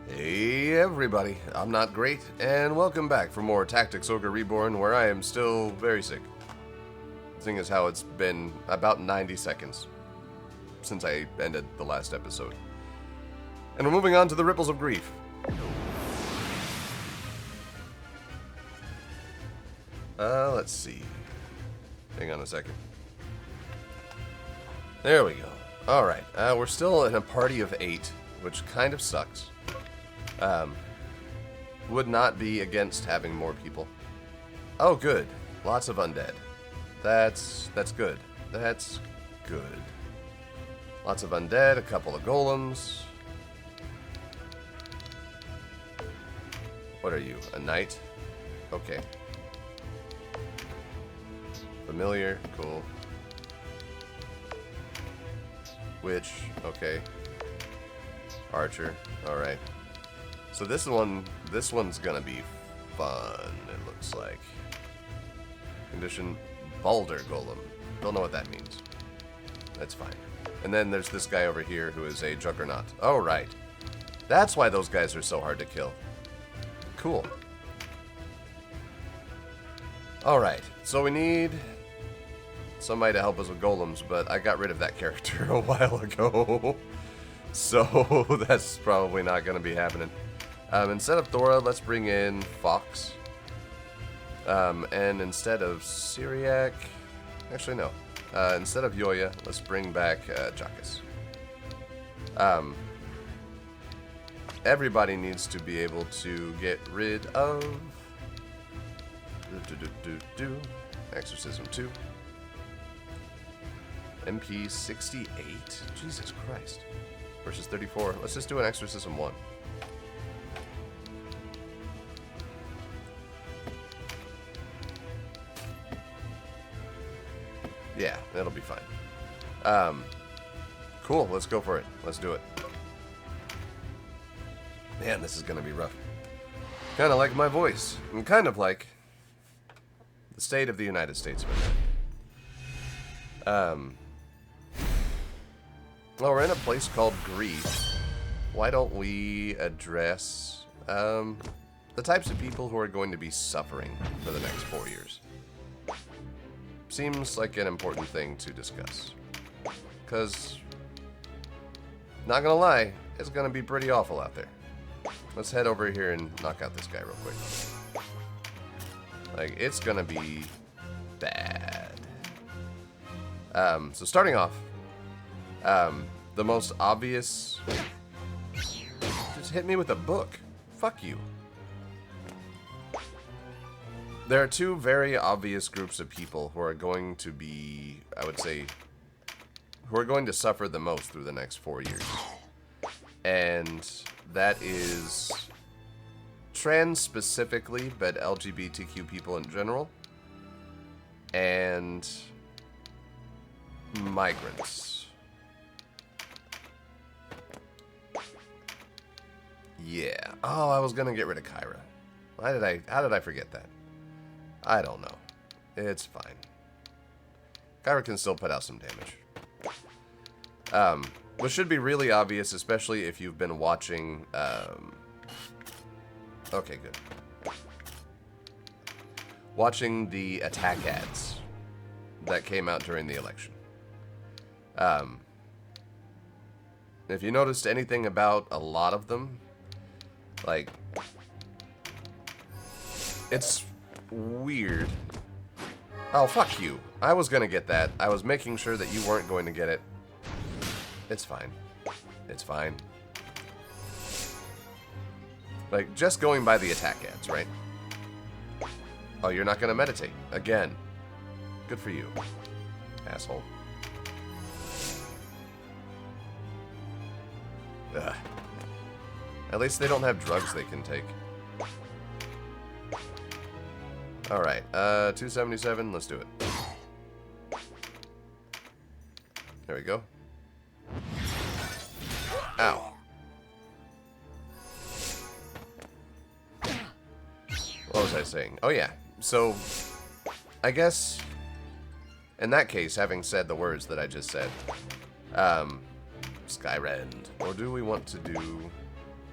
Hey everybody, I'm not great, and welcome back for more Tactics Ogre Reborn, where I am still very sick. Seeing as how it's been about 90 seconds since I ended the last episode. And we're moving on to the Ripples of Grief. Let's see. Hang on a second. There we go. Alright, we're still in a party of 8, which kind of sucks. Would not be against having more people. Oh, good. Lots of undead. That's good. That's good. Lots of undead, a couple of golems. What are you? A knight? Okay. Familiar, cool. Witch, okay. Archer, alright. So this one's gonna be fun, it looks like. Condition, Balder Golem. Don't know what that means. That's fine. And then there's this guy over here who is a Juggernaut. Oh, right. That's why those guys are so hard to kill. Cool. Alright, so we need somebody to help us with golems, but I got rid of that character a while ago. So that's probably not going to be happening. Instead of Thora, let's bring in Fox. And instead of Syriac... Actually, no. Instead of Yoya, let's bring back Jakas. Everybody needs to be able to get rid of... Exorcism 2. MP 68? Jesus Christ. Versus 34. Let's just do an Exorcism 1. Yeah, that'll be fine. Cool, let's go for it. Let's do it. Man, this is gonna be rough. Kind of like my voice. And kind of like the state of the United States right now. Well, we're in a place called Grief. Why don't we address the types of people who are going to be suffering for the next 4 years? Seems like an important thing to discuss. Because, not gonna lie, it's gonna be pretty awful out there. Let's head over here and knock out this guy real quick. Like, it's gonna be bad. So starting off, the most obvious... Just hit me with a book. Fuck you. There are two very obvious groups of people who are going to be, I would say, who are going to suffer the most through the next 4 years. And that is trans specifically, but LGBTQ people in general. And migrants. Yeah. Oh, I was gonna get rid of Kyra. How did I forget that? I don't know. It's fine. Kyra can still put out some damage. Which should be really obvious, especially if you've been watching, okay, good. Watching the attack ads that came out during the election. If you noticed anything about a lot of them, like, it's weird. Oh, fuck you. I was gonna get that. I was making sure that you weren't going to get it. It's fine. It's fine. Like, just going by the attack ads, right? Oh, you're not gonna meditate. Again. Good for you. Asshole. Ugh. At least they don't have drugs they can take. Alright, 277, let's do it. There we go. Ow. What was I saying? Oh yeah, so, I guess, in that case, having said the words that I just said, Skyrend, or do we want to do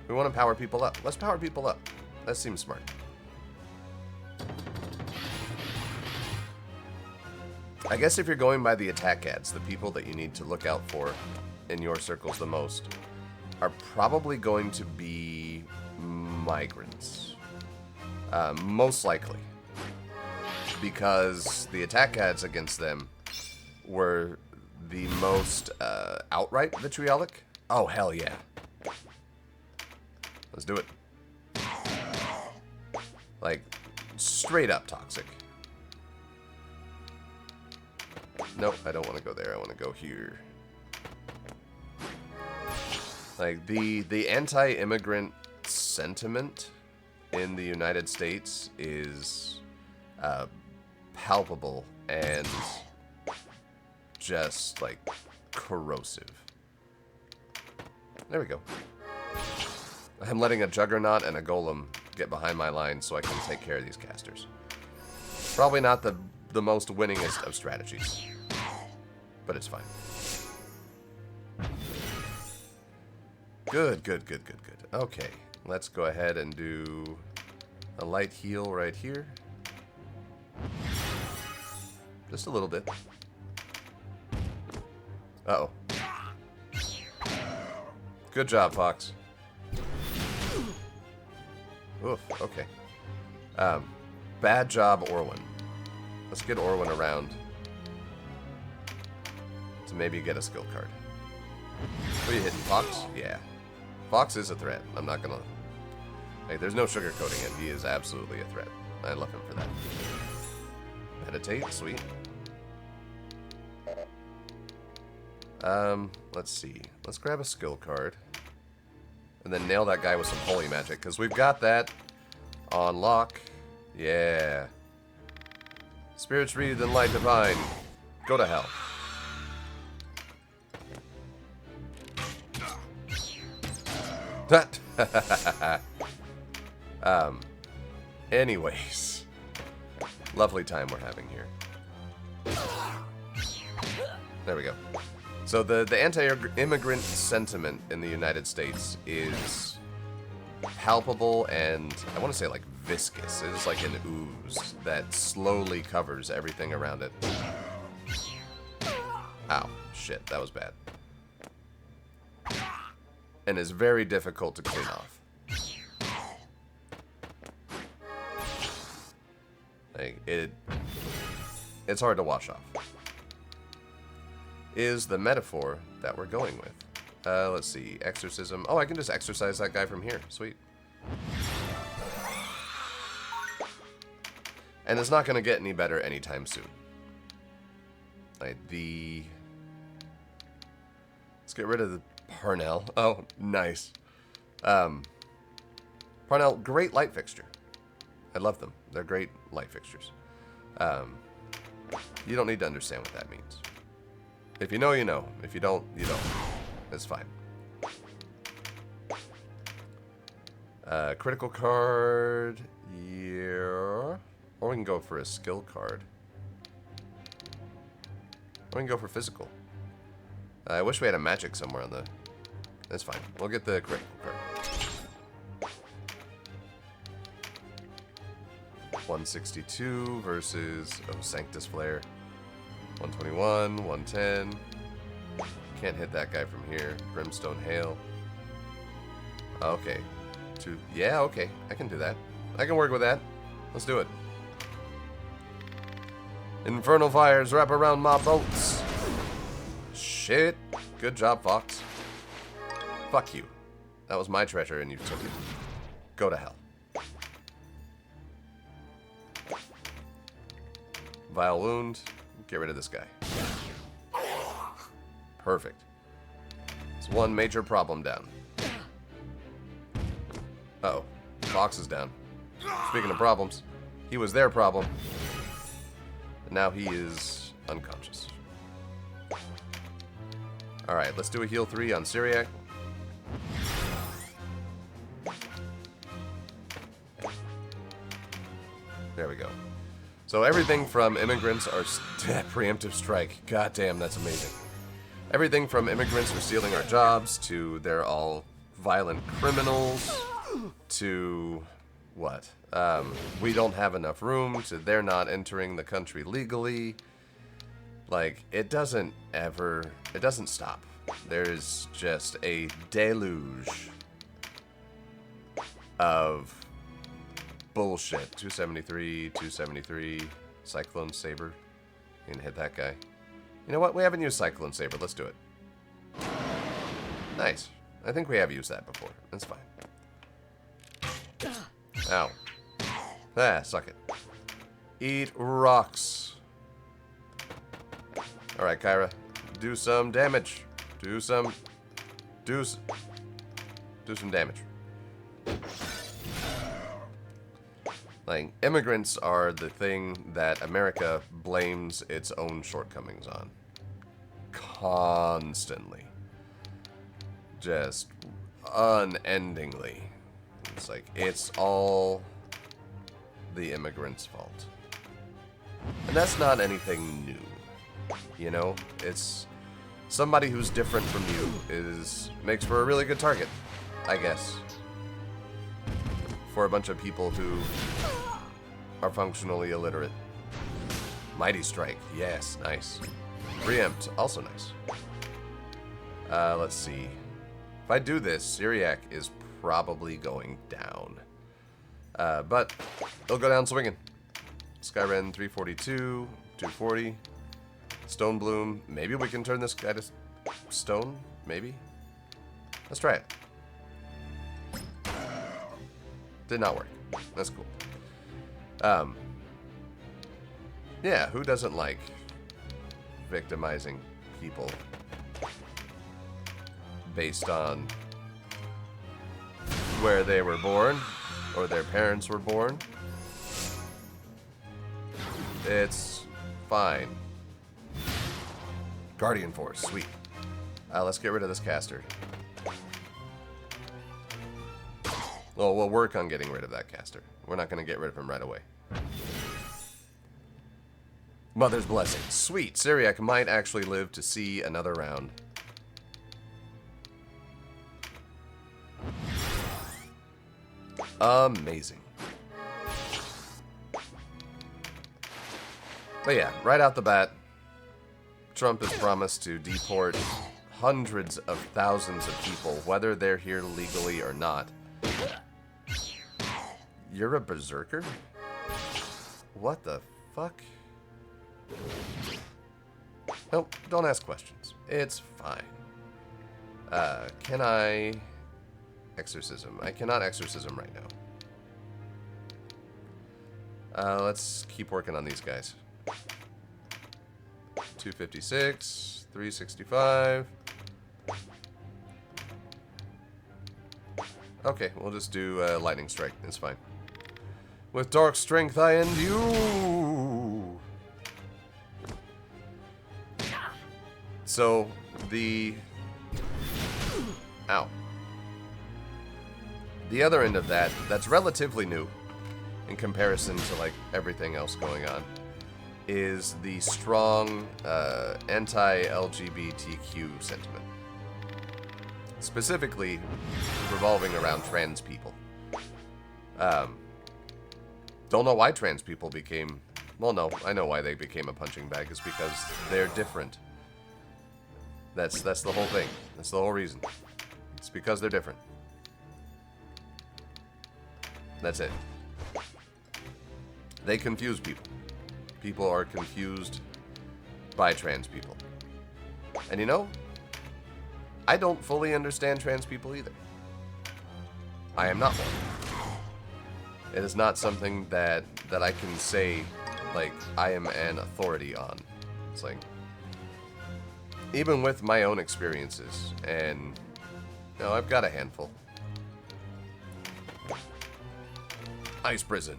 We want to power people up. Let's power people up. That seems smart. I guess if you're going by the attack ads, the people that you need to look out for in your circles the most are probably going to be migrants. Most likely. Because the attack ads against them were the most outright vitriolic. Oh, hell yeah. Let's do it. Like, straight up toxic. Nope, I don't want to go there. I want to go here. Like, the anti-immigrant sentiment in the United States is palpable and just, like, corrosive. There we go. I'm letting a Juggernaut and a Golem get behind my line so I can take care of these casters. Probably not the most winningest of strategies, but it's fine. Good, good, good, good, good. Okay, let's go ahead and do a light heal right here. Just a little bit. Uh-oh. Good job, Fox. Oof, okay. Bad job, Orwin. Let's get Orwin around to maybe get a skill card. What are you hitting, Fox? Yeah. Fox is a threat. I'm not gonna... Hey, there's no sugarcoating him. He is absolutely a threat. I love him for that. Meditate, sweet. Let's see. Let's grab a skill card. And then nail that guy with some holy magic, because we've got that on lock. Yeah. Spirits breathed in light divine. Go to hell. Anyways. Lovely time we're having here. There we go. So the anti-immigrant sentiment in the United States is palpable and, I want to say, like, viscous. It is like an ooze that slowly covers everything around it. Ow. Shit, that was bad. And is very difficult to clean off. Like, it's hard to wash off. Is the metaphor that we're going with. Let's see. Exorcism. Oh, I can just exorcise that guy from here. Sweet. And it's not going to get any better anytime soon. Like, let's get rid of the Parnell. Oh, nice. Parnell, great light fixture. I love them. They're great light fixtures. You don't need to understand what that means. If you know, you know. If you don't, you don't. It's fine. Critical card. Yeah. Or we can go for a skill card. Or we can go for physical. I wish we had a magic somewhere on the... That's fine. We'll get the critical card. 162 versus... Oh, Sanctus Flare. 121, 110. Can't hit that guy from here. Brimstone Hail. Okay. Yeah, okay. I can do that. I can work with that. Let's do it. Infernal fires wrap around my boats. Shit. Good job, Fox. Fuck you. That was my treasure and you took it. Go to hell. Vile Wound. Get rid of this guy. Perfect. It's one major problem down. Uh-oh. Fox is down. Speaking of problems, he was their problem. And now he is unconscious. Alright, let's do a heal 3 on Syriac. There we go. So everything from immigrants are... preemptive strike. God damn, that's amazing. Everything from immigrants are stealing our jobs to they're all violent criminals to what? We don't have enough room to they're not entering the country legally. Like, it doesn't stop. There's just a deluge of bullshit. 273, 273, Cyclone Saber. You can hit that guy. You know what? We haven't used Cyclone Saber. Let's do it. Nice. I think we have used that before. That's fine. Ow. Ah, suck it. Eat rocks. Alright, Kyra. Do some damage. Do some damage. Like, immigrants are the thing that America blames its own shortcomings on. Constantly. Just unendingly. It's like, it's all the immigrants' fault. And that's not anything new. You know? It's somebody who's different from you makes for a really good target, I guess. For a bunch of people who are functionally illiterate. Mighty Strike, yes, nice. Preempt, also nice. Let's see. If I do this, Syriac is probably going down. But it'll go down swinging. Skyren 342, 240. Stone Bloom, maybe we can turn this guy to stone, maybe? Let's try it. Did not work. That's cool. Yeah, who doesn't like victimizing people based on where they were born or their parents were born? It's fine. Guardian Force, sweet. Let's get rid of this caster. Well, we'll work on getting rid of that caster. We're not going to get rid of him right away. Mother's Blessing. Sweet. Syriac might actually live to see another round. Amazing. But yeah, right out the bat, Trump has promised to deport hundreds of thousands of people, whether they're here legally or not. You're a berserker? What the fuck? Nope, don't ask questions. It's fine. Can I... Exorcism. I cannot exorcism right now. Let's keep working on these guys. 256, 365. Okay, we'll just do Lightning Strike. It's fine. With Dark Strength I end you! So, Ow. The other end of that's relatively new in comparison to, like, everything else going on, is the strong anti-LGBTQ sentiment. Specifically revolving around trans people. Don't know why trans people became... Well, no, I know why they became a punching bag. It's because they're different. That's the whole thing. That's the whole reason. It's because they're different. That's it. They confuse people. People are confused by trans people. And you know, I don't fully understand trans people either. I am not one. It is not something that I can say, like, I am an authority on. It's like, even with my own experiences, and, you know, I've got a handful. Ice Prison.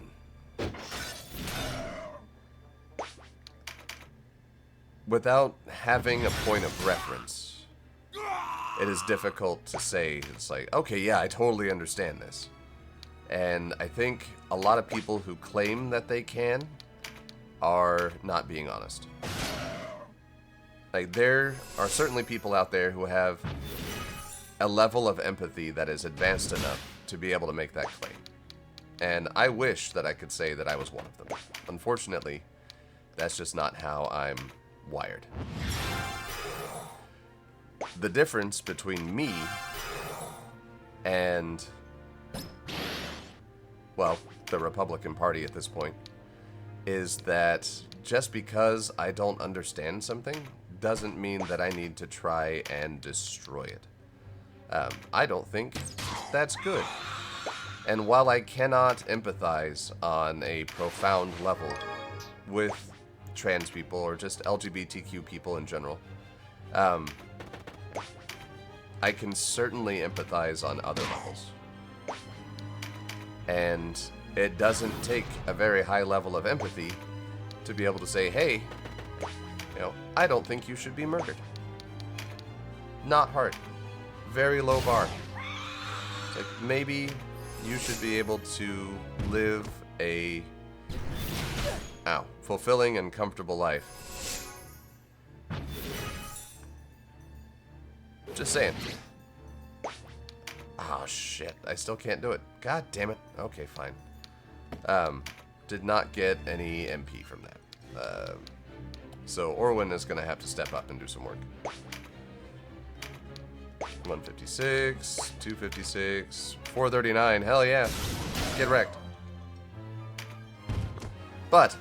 Without having a point of reference, it is difficult to say, it's like, okay, yeah, I totally understand this. And I think a lot of people who claim that they can are not being honest. Like, there are certainly people out there who have a level of empathy that is advanced enough to be able to make that claim. And I wish that I could say that I was one of them. Unfortunately, that's just not how I'm wired. The difference between me and, well, the Republican Party at this point is that just because I don't understand something doesn't mean that I need to try and destroy it. I don't think that's good. And while I cannot empathize on a profound level with trans people or just LGBTQ people in general, I can certainly empathize on other levels. And it doesn't take a very high level of empathy to be able to say, hey, you know, I don't think you should be murdered. Not hard. Very low bar. It's like, maybe you should be able to live a fulfilling and comfortable life. Just saying. Oh shit, I still can't do it. God damn it. Okay, fine. Did not get any MP from that. So Orwin is going to have to step up and do some work. 156, 256, 439. Hell yeah. Get wrecked. But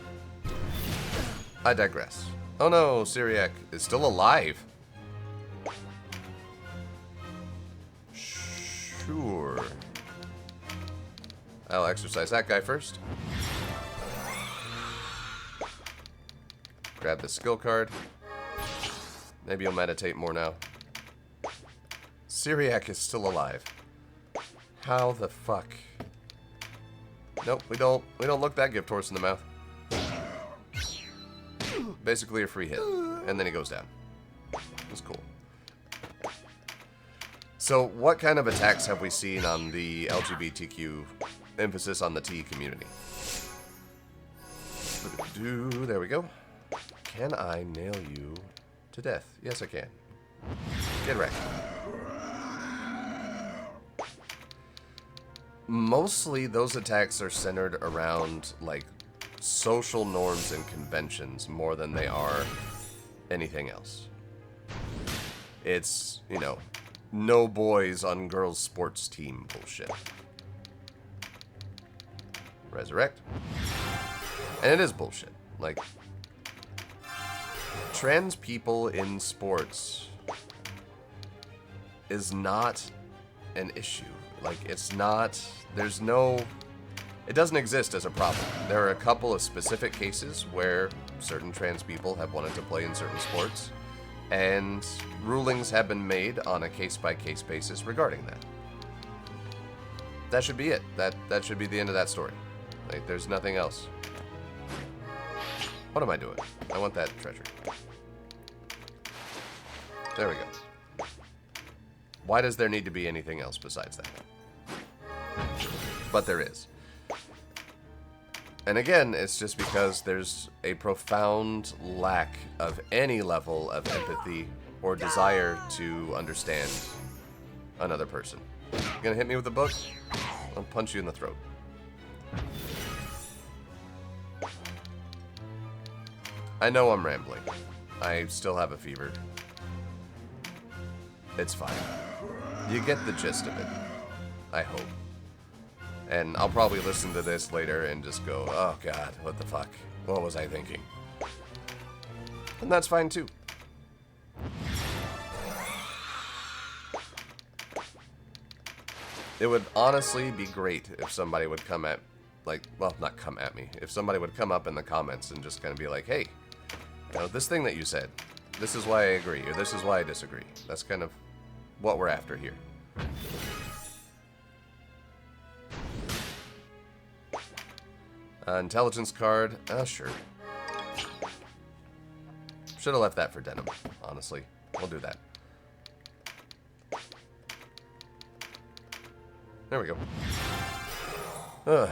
I digress. Oh no, Syriac is still alive. Sure. I'll exercise that guy first. Grab the skill card. Maybe you'll meditate more now. Syriac is still alive. How the fuck? Nope, we don't look that gift horse in the mouth. Basically a free hit. And then he goes down. That's cool. So what kind of attacks have we seen on the LGBTQ emphasis on the T community? There we go. Can I nail you to death? Yes, I can. Get wrecked. Mostly those attacks are centered around, like, social norms and conventions more than they are anything else. It's, you know, no boys on girls' sports team bullshit. Resurrect. And it is bullshit. Like, trans people in sports is not an issue. Like, it's not, there's no, it doesn't exist as a problem. There are a couple of specific cases where certain trans people have wanted to play in certain sports, and rulings have been made on a case-by-case basis regarding that. That should be it. That should be the end of that story. Like, there's nothing else. What am I doing? I want that treasure. There we go. Why does there need to be anything else besides that? But there is. And again, it's just because there's a profound lack of any level of empathy or desire to understand another person. You gonna hit me with a book? I'll punch you in the throat. I know I'm rambling. I still have a fever. It's fine. You get the gist of it. I hope. And I'll probably listen to this later and just go, oh god, what the fuck? What was I thinking? And that's fine too. It would honestly be great if somebody would come at, like, well, not come at me. If somebody would come up in the comments and just kind of be like, hey, you know, this thing that you said, this is why I agree, or this is why I disagree. That's kind of what we're after here. Intelligence card. Sure. Should have left that for denim, honestly. We'll do that. There we go.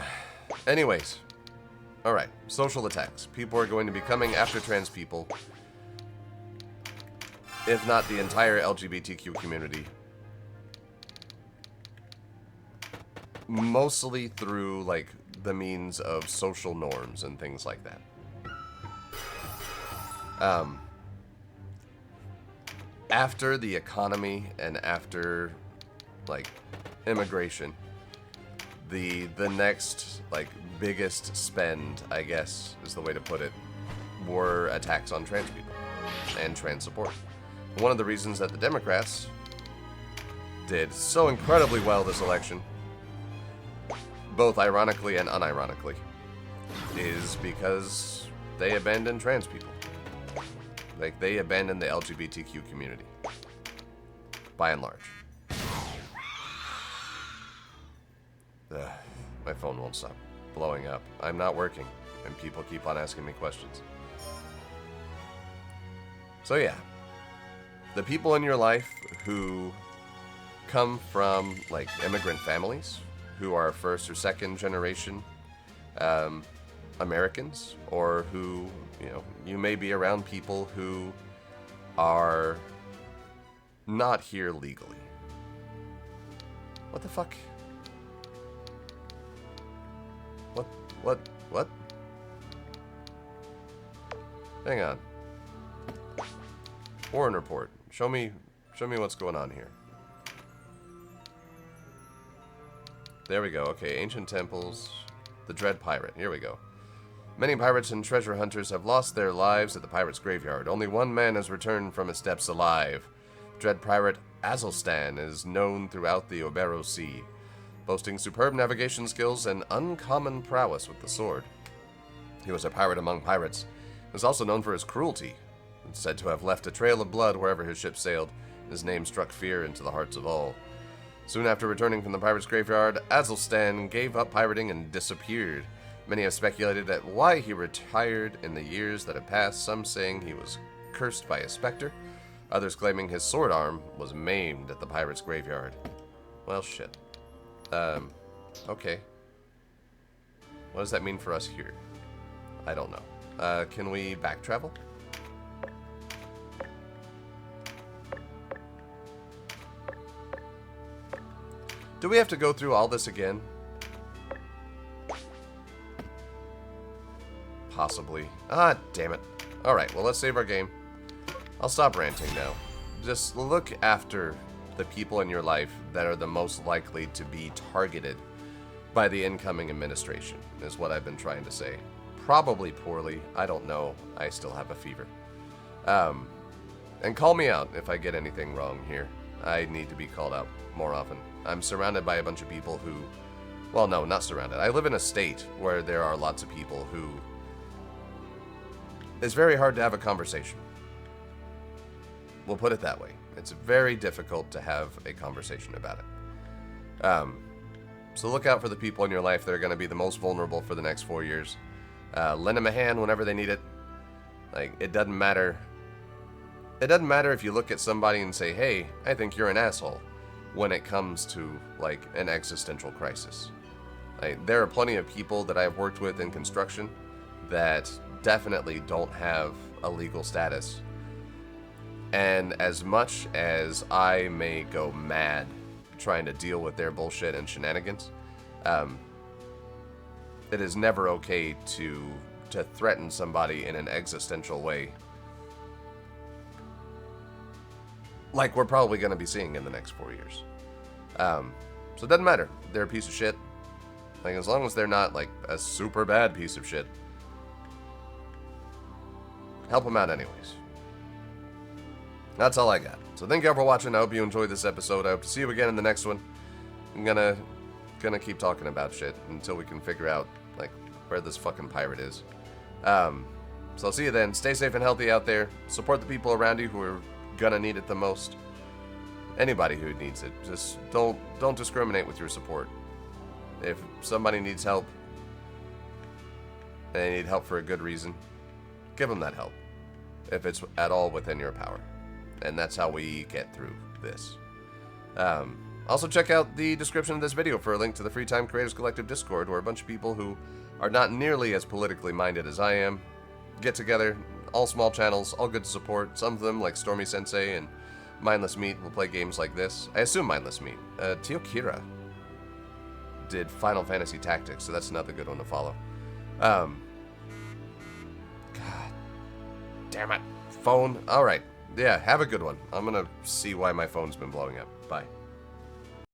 Anyways. Alright. Social attacks. People are going to be coming after trans people. If not the entire LGBTQ community. mostly through, like, the means of social norms and things like that. After the economy and after, like, immigration, the next, like, biggest spend, I guess, is the way to put it, were attacks on trans people and trans support. One of the reasons that the Democrats did so incredibly well this election, both ironically and unironically, is because they abandoned trans people. Like, they abandoned the LGBTQ community, by and large. Ugh, my phone won't stop blowing up. I'm not working, and people keep on asking me questions. So yeah, the people in your life who come from, like, immigrant families, who are first or second generation Americans, or who, you know, you may be around people who are not here legally. What the fuck? What? Hang on. Warren report. Show me what's going on here. There we go. Okay, ancient temples. The Dread Pirate. Here we go. Many pirates and treasure hunters have lost their lives at the pirate's graveyard. Only one man has returned from its depths alive. Dread Pirate Azelstan is known throughout the Obero Sea, boasting superb navigation skills and uncommon prowess with the sword. He was a pirate among pirates. He was also known for his cruelty, and said to have left a trail of blood wherever his ship sailed. His name struck fear into the hearts of all. Soon after returning from the pirate's graveyard, Azelstan gave up pirating and disappeared. Many have speculated at why he retired in the years that have passed, some saying he was cursed by a specter, others claiming his sword arm was maimed at the pirate's graveyard. Well, shit. Okay. What does that mean for us here? I don't know. Can we back travel? Do we have to go through all this again? Possibly. Ah, damn it. Alright, well, let's save our game. I'll stop ranting now. Just look after the people in your life that are the most likely to be targeted by the incoming administration, is what I've been trying to say. Probably poorly. I don't know. I still have a fever. And call me out if I get anything wrong here. I need to be called out more often. I'm surrounded by a bunch of people who... Well, no, not surrounded. I live in a state where there are lots of people who... It's very hard to have a conversation. We'll put it that way. It's very difficult to have a conversation about it. So look out for the people in your life that are going to be the most vulnerable for the next 4 years. Lend them a hand whenever they need it. Like, it doesn't matter. It doesn't matter if you look at somebody and say, hey, I think you're an asshole, when it comes to, like, an existential crisis. Like, there are plenty of people that I've worked with in construction that definitely don't have a legal status. And as much as I may go mad trying to deal with their bullshit and shenanigans, it is never okay to threaten somebody in an existential way, like we're probably going to be seeing in the next 4 years. So it doesn't matter. They're a piece of shit. Like, as long as they're not, like, a super bad piece of shit, help them out anyways. That's all I got. So thank y'all for watching. I hope you enjoyed this episode. I hope to see you again in the next one. I'm gonna keep talking about shit until we can figure out, like, where this fucking pirate is. So I'll see you then. Stay safe and healthy out there. Support the people around you who are gonna need it the most. Anybody who needs it. Just don't discriminate with your support. If somebody needs help, and they need help for a good reason, give them that help, if it's at all within your power. And that's how we get through this. Also, check out the description of this video for a link to the Free Time Creators Collective Discord, where a bunch of people who are not nearly as politically minded as I am get together. All small channels, all good to support. Some of them, like Stormy Sensei and Mindless Meat, will play games like this. I assume Mindless Meat. Teokira. did Final Fantasy Tactics, so that's another good one to follow. God damn it. Phone. All right. Yeah, have a good one. I'm going to see why my phone's been blowing up. Bye.